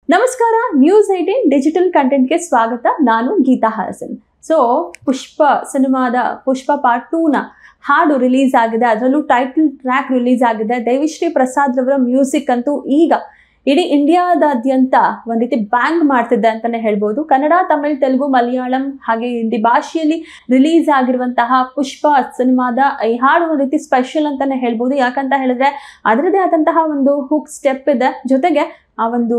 ನಮಸ್ಕಾರ, news 18 digital ಕಂಟೆಂಟ್ಗೆ ಸ್ವಾಗತ. ನಾನು ಗೀತಾ ಹಾಸನ್. ಪುಷ್ಪ ಸಿನಿಮಾದ ಪುಷ್ಪ ಪಾರ್ಟ್ 2 ನ ಹಾಡು ರಿಲೀಸ್ ಆಗಿದೆ. ಅದರಲ್ಲೂ ಟೈಟಲ್ ಟ್ರ್ಯಾಕ್ ರಿಲೀಸ್ ಆಗಿದೆ. ದೇವಿಶ್ರೀ ಪ್ರಸಾದ್ ರವರ ಮ್ಯೂಸಿಕ್ ಅಂತೂ ಈಗ ಇಡೀ ಇಂಡಿಯಾದಾದ್ಯಂತ ಒಂದ್ ರೀತಿ ಬ್ಯಾಂಗ್ ಮಾಡ್ತಿದ್ದೆ ಅಂತಾನೆ ಹೇಳ್ಬೋದು. ಕನ್ನಡ, ತಮಿಳ್, ತೆಲುಗು, ಮಲಯಾಳಂ ಹಾಗೆ ಹಿಂದಿ ಭಾಷೆಯಲ್ಲಿ ರಿಲೀಸ್ ಆಗಿರುವಂತಹ ಪುಷ್ಪ ಸಿನಿಮಾದ ಈ ಹಾಡು ಒಂದ್ ರೀತಿ ಸ್ಪೆಷಲ್ ಅಂತಾನೆ ಹೇಳ್ಬೋದು. ಯಾಕಂತ ಹೇಳಿದ್ರೆ ಅದರದೇ ಆದಂತಹ ಒಂದು ಹುಕ್ ಸ್ಟೆಪ್ ಇದೆ. ಜೊತೆಗೆ ಆ ಒಂದು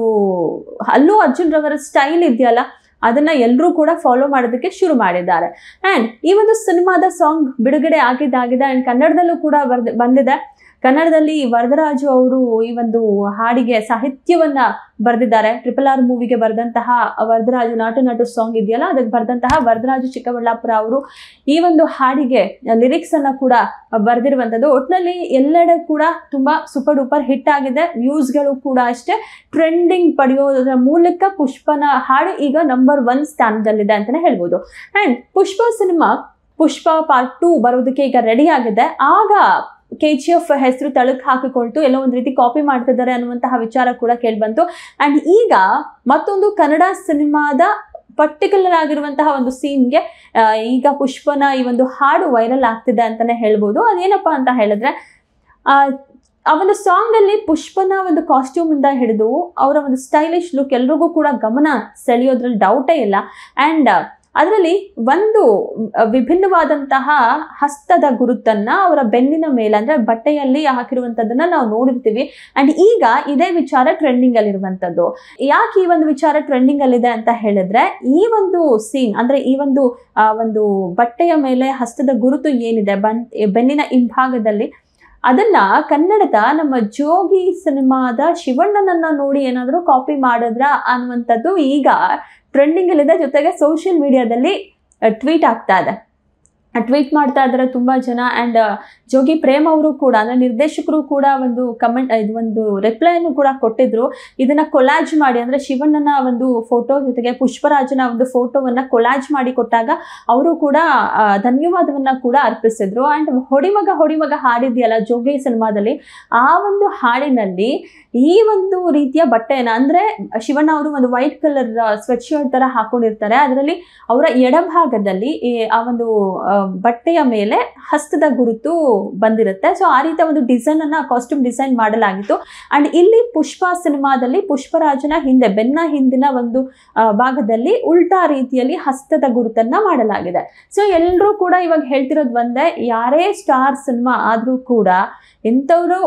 ಅಲ್ಲು ಅರ್ಜುನ್ ರವರ ಸ್ಟೈಲ್ ಇದೆಯಲ್ಲ, ಅದನ್ನ ಎಲ್ಲರೂ ಕೂಡ ಫಾಲೋ ಮಾಡೋದಕ್ಕೆ ಶುರು ಮಾಡಿದ್ದಾರೆ. ಅಂಡ್ ಈ ಒಂದು ಸಿನಿಮಾದ ಸಾಂಗ್ ಬಿಡುಗಡೆ ಆಗಿದ್ದಾಗಿದೆ. ಅಂಡ್ ಕನ್ನಡದಲ್ಲೂ ಕೂಡ ಬಂದಿದೆ. ಕನ್ನಡದಲ್ಲಿ ವರದರಾಜು ಅವರು ಈ ಒಂದು ಹಾಡಿಗೆ ಸಾಹಿತ್ಯವನ್ನ ಬರೆದಿದ್ದಾರೆ. RRR ಮೂವಿಗೆ ಬರೆದಂತಹ ವರದರಾಜು ನಾಟು ಸಾಂಗ್ ಇದೆಯಲ್ಲ, ಅದಕ್ಕೆ ಬರೆದಂತಹ ವರದರಾಜು ಚಿಕ್ಕಬಳ್ಳಾಪುರ ಅವರು ಈ ಒಂದು ಹಾಡಿಗೆ ಲಿರಿಕ್ಸ್ ಅನ್ನ ಕೂಡ ಬರೆದಿರುವಂಥದ್ದು. ಒಟ್ಟಿನಲ್ಲಿ ಎಲ್ಲೆಡೆ ಕೂಡ ತುಂಬಾ ಸೂಪರ್ ಡೂಪರ್ ಹಿಟ್ ಆಗಿದೆ. ವ್ಯೂಸ್ಗಳು ಕೂಡ ಅಷ್ಟೇ ಟ್ರೆಂಡಿಂಗ್ ಪಡೆಯೋದ್ರ ಮೂಲಕ ಪುಷ್ಪನ ಹಾಡು ಈಗ ನಂಬರ್ 1 ಸ್ಥಾನದಲ್ಲಿದೆ ಅಂತಾನೆ ಹೇಳ್ಬೋದು. And Pushpa cinema Pushpa part 2 ಬರೋದಕ್ಕೆ ಈಗ ರೆಡಿ ಆಗಿದೆ. ಆಗ KGF ಹೆಸರು ತಳಕ್ ಹಾಕಿಕೊಳ್ತು, ಎಲ್ಲೋ ಒಂದ್ ರೀತಿ ಕಾಪಿ ಮಾಡ್ತಿದ್ದಾರೆ ಅನ್ನುವಂತಹ ವಿಚಾರ ಕೂಡ ಕೇಳ್ಬಂತು. ಅಂಡ್ ಈಗ ಮತ್ತೊಂದು ಕನ್ನಡ ಸಿನಿಮಾದ ಪರ್ಟಿಕ್ಯುಲರ್ ಆಗಿರುವಂತಹ ಒಂದು ಸೀನ್ಗೆ ಈಗ ಪುಷ್ಪನ ಈ ಒಂದು ಹಾಡು ವೈರಲ್ ಆಗ್ತಿದೆ ಅಂತಾನೆ ಹೇಳ್ಬೋದು. ಅದೇನಪ್ಪಾ ಅಂತ ಹೇಳಿದ್ರೆ, ಆ ಒಂದು ಸಾಂಗ್ ಅಲ್ಲಿ ಪುಷ್ಪನ ಒಂದು ಕಾಸ್ಟ್ಯೂಮ್ ಇಂದ ಹಿಡಿದು ಅವರ ಒಂದು ಸ್ಟೈಲಿಶ್ ಲುಕ್ ಎಲ್ರಿಗೂ ಕೂಡ ಗಮನ ಸೆಳೆಯೋದ್ರಲ್ಲಿ ಡೌಟೇ ಇಲ್ಲ. ಅಂಡ್ ಅದರಲ್ಲಿ ಒಂದು ವಿಭಿನ್ನವಾದಂತಹ ಹಸ್ತದ ಗುರುತನ್ನ ಅವರ ಬೆನ್ನಿನ ಮೇಲೆ ಅಂದ್ರೆ ಬಟ್ಟೆಯಲ್ಲಿ ಹಾಕಿರುವಂತದ್ದನ್ನ ನಾವು ನೋಡಿರ್ತೀವಿ. ಅಂಡ್ ಈಗ ಇದೇ ವಿಚಾರ ಟ್ರೆಂಡಿಂಗ್ ಅಲ್ಲಿ ಇರುವಂತದ್ದು. ಯಾಕೆ ಈ ಒಂದು ವಿಚಾರ ಟ್ರೆಂಡಿಂಗ್ ಅಲ್ಲಿದೆ ಅಂತ ಹೇಳಿದ್ರೆ, ಈ ಒಂದು ಸೀನ್ ಅಂದ್ರೆ ಈ ಒಂದು ಬಟ್ಟೆಯ ಮೇಲೆ ಹಸ್ತದ ಗುರುತು ಏನಿದೆ ಬೆನ್ನಿನ ಹಿಂಭಾಗದಲ್ಲಿ, ಅದನ್ನ ಕನ್ನಡದ ನಮ್ಮ ಜೋಗಿ ಸಿನಿಮಾದ ಶಿವಣ್ಣನನ್ನ ನೋಡಿ ಏನಾದರೂ ಕಾಪಿ ಮಾಡಿದ್ರ ಅನ್ನುವಂಥದ್ದು ಈಗ ಟ್ರೆಂಡಿಂಗ್ ಅಲ್ಲಿದೆ. ಜೊತೆಗೆ ಸೋಷಿಯಲ್ ಮೀಡಿಯಾದಲ್ಲಿ ಟ್ವೀಟ್ ಆಗ್ತಾ ಇದೆ. ಟ್ವೀಟ್ ಮಾಡ್ತಾ ಇದ್ದಾರೆ ತುಂಬಾ ಜನ. ಅಂಡ್ ಜೋಗಿ ಪ್ರೇಮ್ ಅವರು ಕೂಡ ಅಂದ್ರೆ ನಿರ್ದೇಶಕರು ಕೂಡ ಒಂದು ಕಮೆಂಟ್ ಒಂದು ರಿಪ್ಲೈಯನ್ನು ಕೂಡ ಕೊಟ್ಟಿದ್ರು. ಇದನ್ನ ಕೊಲಾಜ್ ಮಾಡಿ ಅಂದ್ರೆ ಶಿವಣ್ಣನ ಒಂದು ಫೋಟೋ ಜೊತೆಗೆ ಪುಷ್ಪರಾಜನ ಒಂದು ಫೋಟೋವನ್ನ ಕೊಲಾಜ್ ಮಾಡಿ ಕೊಟ್ಟಾಗ ಅವರು ಕೂಡ ಧನ್ಯವಾದವನ್ನ ಕೂಡ ಅರ್ಪಿಸಿದ್ರು. ಅಂಡ್ ಹೊಡಿಮಗ ಹಾಡಿದೆಯಲ್ಲ ಜೋಗಿ ಸಿನಿಮಾದಲ್ಲಿ, ಆ ಒಂದು ಹಾಡಿನಲ್ಲಿ ಈ ಒಂದು ರೀತಿಯ ಬಟ್ಟೆನ ಅಂದ್ರೆ ಶಿವಣ್ಣ ಅವರು ಒಂದು ವೈಟ್ ಕಲರ್ ಸ್ವೆಟ್ ಶರ್ಟ್ ತರ ಹಾಕೊಂಡಿರ್ತಾರೆ. ಅದರಲ್ಲಿ ಅವರ ಎಡಭಾಗದಲ್ಲಿ ಆ ಒಂದು ಬಟ್ಟೆಯ ಮೇಲೆ ಹಸ್ತದ ಗುರುತು ಬಂದಿರುತ್ತೆ. ಸೊ ಆ ರೀತಿಯ ಒಂದು ಡಿಸೈನ್ ಅನ್ನ ಕಾಸ್ಟ್ಯೂಮ್ ಡಿಸೈನ್ ಮಾಡಲಾಗಿತ್ತು. ಅಂಡ್ ಇಲ್ಲಿ ಪುಷ್ಪ ಸಿನಿಮಾದಲ್ಲಿ ಪುಷ್ಪರಾಜನ ಹಿಂದೆ ಬೆನ್ನ ಹಿಂದಿನ ಒಂದು ಭಾಗದಲ್ಲಿ ಉಲ್ಟಾ ರೀತಿಯಲ್ಲಿ ಹಸ್ತದ ಗುರುತನ್ನ ಮಾಡಲಾಗಿದೆ. ಸೊ ಎಲ್ಲರೂ ಕೂಡ ಇವಾಗ ಹೇಳ್ತಿರೋದು ಒಂದೇ, ಯಾರೇ ಸ್ಟಾರ್ ಸಿನಿಮಾ ಆದ್ರೂ ಕೂಡ ಎಂಥವ್ರು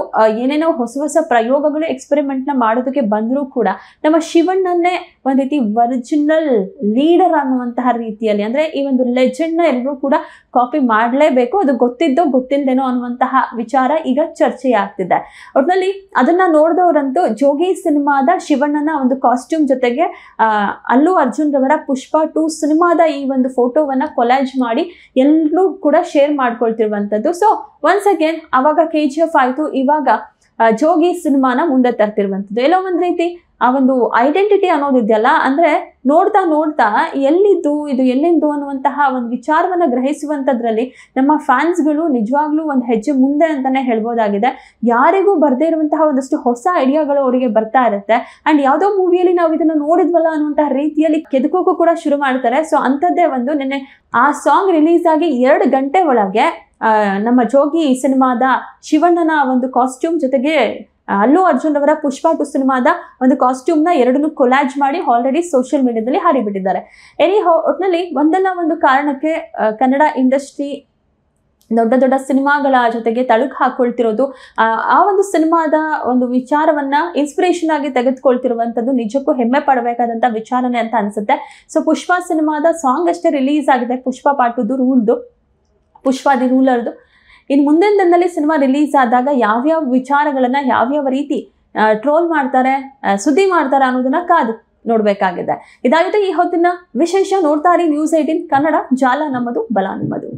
ಏನೇನೋ ಹೊಸ ಪ್ರಯೋಗಗಳು ಎಕ್ಸ್ಪೆರಿಮೆಂಟ್ ನ ಮಾಡೋದಕ್ಕೆ ಬಂದರೂ ಕೂಡ ನಮ್ಮ ಶಿವಣ್ಣನ್ನೇ ಒಂದ್ ರೀತಿ ಒರಿಜಿನಲ್ ಲೀಡರ್ ಅನ್ನುವಂತಹ ರೀತಿಯಲ್ಲಿ ಅಂದ್ರೆ ಈ ಒಂದು ಲೆಜೆಂಡ್ ನ ಎಲ್ಲರೂ ಕೂಡ ಕಾಪಿ ಮಾಡಲೇಬೇಕು, ಅದು ಗೊತ್ತಿದ್ದೋ ಗೊತ್ತಿಲ್ಲದೇನೋ ಅನ್ನುವಂತಹ ವಿಚಾರ ಈಗ ಚರ್ಚೆ ಆಗ್ತಿದೆ. ಒಟ್ಟಿನಲ್ಲಿ ಅದನ್ನ ನೋಡಿದವರಂತೂ ಜೋಗಿ ಸಿನಿಮಾದ ಶಿವಣ್ಣನ ಒಂದು ಕಾಸ್ಟ್ಯೂಮ್ ಜೊತೆಗೆ ಅಲ್ಲು ಅರ್ಜುನ್ ರವರ ಪುಷ್ಪ 2 ಸಿನಿಮಾದ ಈ ಒಂದು ಫೋಟೋವನ್ನ ಕೊಲಾಜ್ ಮಾಡಿ ಎಲ್ಲರೂ ಕೂಡ ಶೇರ್ ಮಾಡ್ಕೊಳ್ತಿರುವಂತದ್ದು. ಸೊ ಒನ್ಸ್ ಅಗೇನ್ ಅವಾಗ KGF ಆಯ್ತು, ಇವಾಗ ಜೋಗಿ ಸಿನಿಮಾನ ಮುಂದೆ ತರ್ತಿರುವಂಥದ್ದು. ಎಲ್ಲೋ ಒಂದ್ ರೀತಿ ಆ ಒಂದು ಐಡೆಂಟಿಟಿ ಅನ್ನೋದಿದೆಯಲ್ಲ, ಅಂದ್ರೆ ನೋಡ್ತಾ ಎಲ್ಲಿದ್ದು ಇದು ಎಲ್ಲಿಂದು ಅನ್ನುವಂತಹ ಒಂದು ವಿಚಾರವನ್ನ ಗ್ರಹಿಸುವಂಥದ್ರಲ್ಲಿ ನಮ್ಮ ಫ್ಯಾನ್ಸ್ಗಳು ನಿಜವಾಗ್ಲೂ ಒಂದು ಹೆಜ್ಜೆ ಮುಂದೆ ಅಂತಾನೆ ಹೇಳ್ಬೋದಾಗಿದೆ. ಯಾರಿಗೂ ಬರ್ದೇ ಇರುವಂತಹ ಒಂದಷ್ಟು ಹೊಸ ಐಡಿಯಾಗಳು ಅವರಿಗೆ ಬರ್ತಾ ಇರುತ್ತೆ. ಅಂಡ್ ಯಾವುದೋ ಮೂವಿಯಲ್ಲಿ ನಾವು ಇದನ್ನ ನೋಡಿದ್ವಲ್ಲ ಅನ್ನುವಂತಹ ರೀತಿಯಲ್ಲಿ ಕೆದಕೋಕು ಕೂಡ ಶುರು ಮಾಡ್ತಾರೆ. ಸೊ ಅಂಥದ್ದೇ ಒಂದು ನಿನ್ನೆ ಆ ಸಾಂಗ್ ರಿಲೀಸ್ ಆಗಿ 2 ಗಂಟೆ ಒಳಗೆ ನಮ್ಮ ಜೋಗಿ ಸಿನಿಮಾದ ಶಿವಣ್ಣನ ಒಂದು ಕಾಸ್ಟ್ಯೂಮ್ ಜೊತೆಗೆ ಅಲ್ಲು ಅರ್ಜುನ್ ಅವರ ಪುಷ್ಪ 2 ಸಿನಿಮಾದ ಒಂದು ಕಾಸ್ಟ್ಯೂಮ್ನ ಎರಡನ್ನೂ ಕೊಲಾಜ್ ಮಾಡಿ ಆಲ್ರೆಡಿ ಸೋಷಿಯಲ್ ಮೀಡಿಯಾದಲ್ಲಿ ಹಾರಿಬಿಟ್ಟಿದ್ದಾರೆ. ಒಟ್ಟಿನಲ್ಲಿ ಒಂದಲ್ಲ ಒಂದು ಕಾರಣಕ್ಕೆ ಕನ್ನಡ ಇಂಡಸ್ಟ್ರಿ ದೊಡ್ಡ ಸಿನಿಮಾಗಳ ಜೊತೆಗೆ ತಳುಕು ಹಾಕೊಳ್ತಿರೋದು, ಆ ಒಂದು ಸಿನಿಮಾದ ಒಂದು ವಿಚಾರವನ್ನ ಇನ್ಸ್ಪಿರೇಷನ್ ಆಗಿ ತೆಗೆದುಕೊಳ್ತಿರುವಂಥದ್ದು ನಿಜಕ್ಕೂ ಹೆಮ್ಮೆ ಪಡಬೇಕಾದಂಥ ವಿಚಾರನೆ ಅಂತ ಅನ್ಸುತ್ತೆ. ಸೊ ಪುಷ್ಪ ಸಿನಿಮಾದ ಸಾಂಗ್ ಅಷ್ಟೇ ರಿಲೀಸ್ ಆಗಿದೆ, ಪುಷ್ಪ ಪಾರ್ಟ್ 2 ಪುಷ್ಪ ದಿ ರೂಲರ್ದು. ಇನ್ನು ಮುಂದಿನ ದಿನದಲ್ಲಿ ಸಿನಿಮಾ ರಿಲೀಸ್ ಆದಾಗ ಯಾವ್ಯಾವ ವಿಚಾರಗಳನ್ನ ಯಾವ್ಯಾವ ರೀತಿ ಟ್ರೋಲ್ ಮಾಡ್ತಾರೆ, ಸುದ್ದಿ ಮಾಡ್ತಾರೆ ಅನ್ನೋದನ್ನ ಕಾದು ನೋಡ್ಬೇಕಾಗಿದೆ. ಇದಾಗಿದೆ ಈ ಹೊತ್ತಿನ ವಿಶೇಷ. ನೋಡ್ತಾ ಇರಿ ನ್ಯೂಸ್ 18 ಕನ್ನಡ, ಜಾಲ ನಮ್ಮದು, ಬಲ ನಮ್ಮದು.